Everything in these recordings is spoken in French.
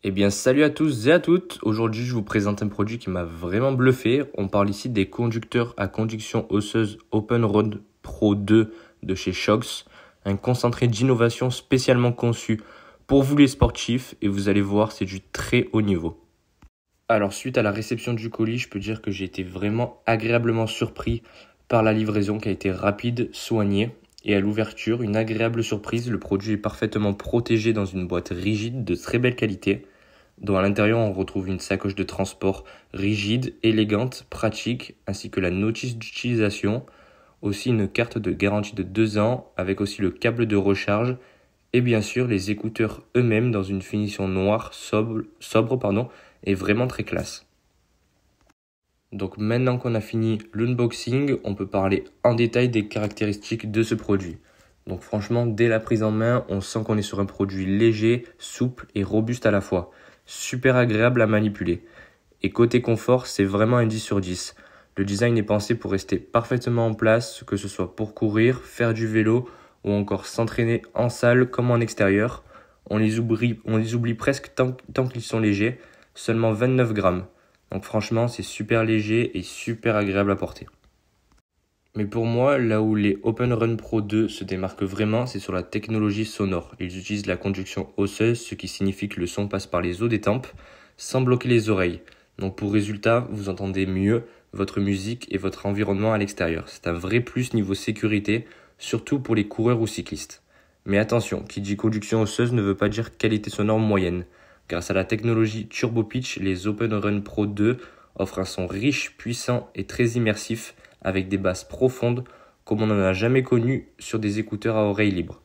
Eh bien, salut à tous et à toutes. Aujourd'hui, je vous présente un produit qui m'a vraiment bluffé. On parle ici des conducteurs à conduction osseuse Open Road Pro 2 de chez Shox, un concentré d'innovation spécialement conçu pour vous les sportifs et vous allez voir, c'est du très haut niveau. Alors, suite à la réception du colis, je peux dire que j'ai été vraiment agréablement surpris par la livraison qui a été rapide, soignée. Et à l'ouverture, une agréable surprise, le produit est parfaitement protégé dans une boîte rigide de très belle qualité, dont à l'intérieur on retrouve une sacoche de transport rigide, élégante, pratique, ainsi que la notice d'utilisation, aussi une carte de garantie de 2 ans, avec aussi le câble de recharge, et bien sûr les écouteurs eux-mêmes dans une finition noire sobre et vraiment très classe. Donc maintenant qu'on a fini l'unboxing, on peut parler en détail des caractéristiques de ce produit. Donc franchement, dès la prise en main, on sent qu'on est sur un produit léger, souple et robuste à la fois. Super agréable à manipuler. Et côté confort, c'est vraiment un 10 sur 10. Le design est pensé pour rester parfaitement en place, que ce soit pour courir, faire du vélo ou encore s'entraîner en salle comme en extérieur. On les oublie presque tant qu'ils sont légers, seulement 29 grammes. Donc franchement, c'est super léger et super agréable à porter. Mais pour moi, là où les Open Run Pro 2 se démarquent vraiment, c'est sur la technologie sonore. Ils utilisent la conduction osseuse, ce qui signifie que le son passe par les os des tempes sans bloquer les oreilles. Donc pour résultat, vous entendez mieux votre musique et votre environnement à l'extérieur. C'est un vrai plus niveau sécurité, surtout pour les coureurs ou cyclistes. Mais attention, qui dit conduction osseuse ne veut pas dire qualité sonore moyenne. Grâce à la technologie Turbo Pitch, les Open Run Pro 2 offrent un son riche, puissant et très immersif avec des basses profondes comme on n'en a jamais connu sur des écouteurs à oreille libre.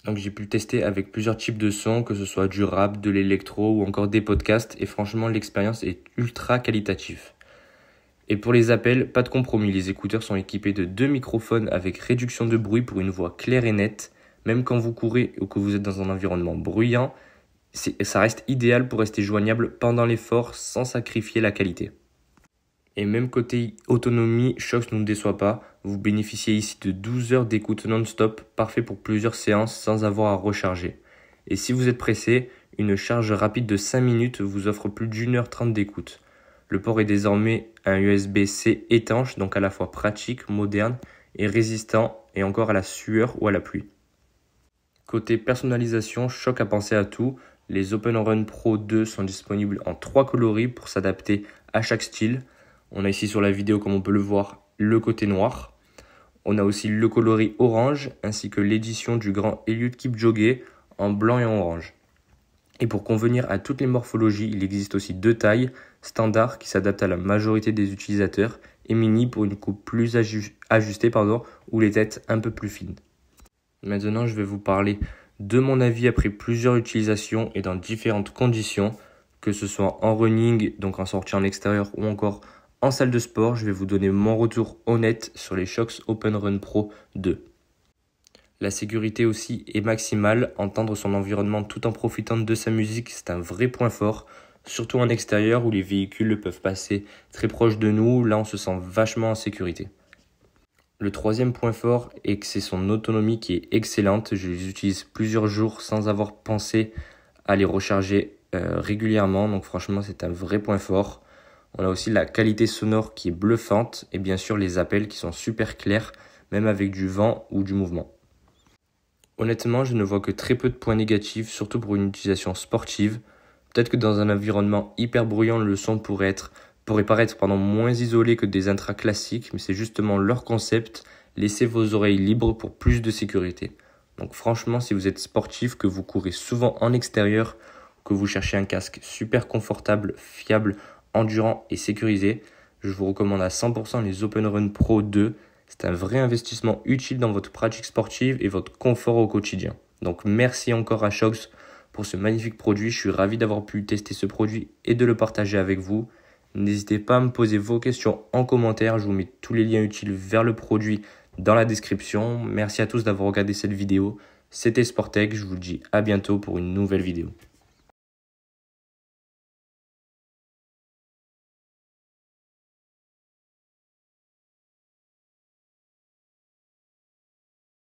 Donc j'ai pu tester avec plusieurs types de sons, que ce soit du rap, de l'électro ou encore des podcasts et franchement l'expérience est ultra qualitative. Et pour les appels, pas de compromis, les écouteurs sont équipés de 2 microphones avec réduction de bruit pour une voix claire et nette, même quand vous courez ou que vous êtes dans un environnement bruyant. Ça reste idéal pour rester joignable pendant l'effort sans sacrifier la qualité. Et même côté autonomie, Shox ne nous déçoit pas. Vous bénéficiez ici de 12 heures d'écoute non-stop, parfait pour plusieurs séances sans avoir à recharger. Et si vous êtes pressé, une charge rapide de 5 minutes vous offre plus d'1h30 d'écoute. Le port est désormais un USB-C étanche, donc à la fois pratique, moderne et résistant, et encore à la sueur ou à la pluie. Côté personnalisation, Shox a pensé à tout. Les Open Run Pro 2 sont disponibles en 3 coloris pour s'adapter à chaque style. On a ici sur la vidéo, comme on peut le voir, le côté noir. On a aussi le coloris orange, ainsi que l'édition du grand Eliud Kipchoge en blanc et en orange. Et pour convenir à toutes les morphologies, il existe aussi 2 tailles, standard qui s'adaptent à la majorité des utilisateurs, et mini pour une coupe plus ajustée ou les têtes un peu plus fines. Maintenant, je vais vous parler de mon avis après plusieurs utilisations et dans différentes conditions, que ce soit en running, donc en sortie en extérieur ou encore en salle de sport. Je vais vous donner mon retour honnête sur les Shox Open Run Pro 2. La sécurité aussi est maximale, entendre son environnement tout en profitant de sa musique, c'est un vrai point fort, surtout en extérieur où les véhicules peuvent passer très proche de nous, là on se sent vachement en sécurité. Le troisième point fort est que c'est son autonomie qui est excellente. Je les utilise plusieurs jours sans avoir pensé à les recharger régulièrement. Donc franchement, c'est un vrai point fort. On a aussi la qualité sonore qui est bluffante et bien sûr les appels qui sont super clairs, même avec du vent ou du mouvement. Honnêtement, je ne vois que très peu de points négatifs, surtout pour une utilisation sportive. Peut-être que dans un environnement hyper bruyant, le son pourrait paraître moins isolé que des intras classiques, mais c'est justement leur concept, laissez vos oreilles libres pour plus de sécurité. Donc franchement, si vous êtes sportif, que vous courez souvent en extérieur, que vous cherchez un casque super confortable, fiable, endurant et sécurisé, je vous recommande à 100% les Open Run Pro 2. C'est un vrai investissement utile dans votre pratique sportive et votre confort au quotidien. Donc merci encore à Shox pour ce magnifique produit. Je suis ravi d'avoir pu tester ce produit et de le partager avec vous. N'hésitez pas à me poser vos questions en commentaire. Je vous mets tous les liens utiles vers le produit dans la description. Merci à tous d'avoir regardé cette vidéo. C'était Sportech. Je vous dis à bientôt pour une nouvelle vidéo.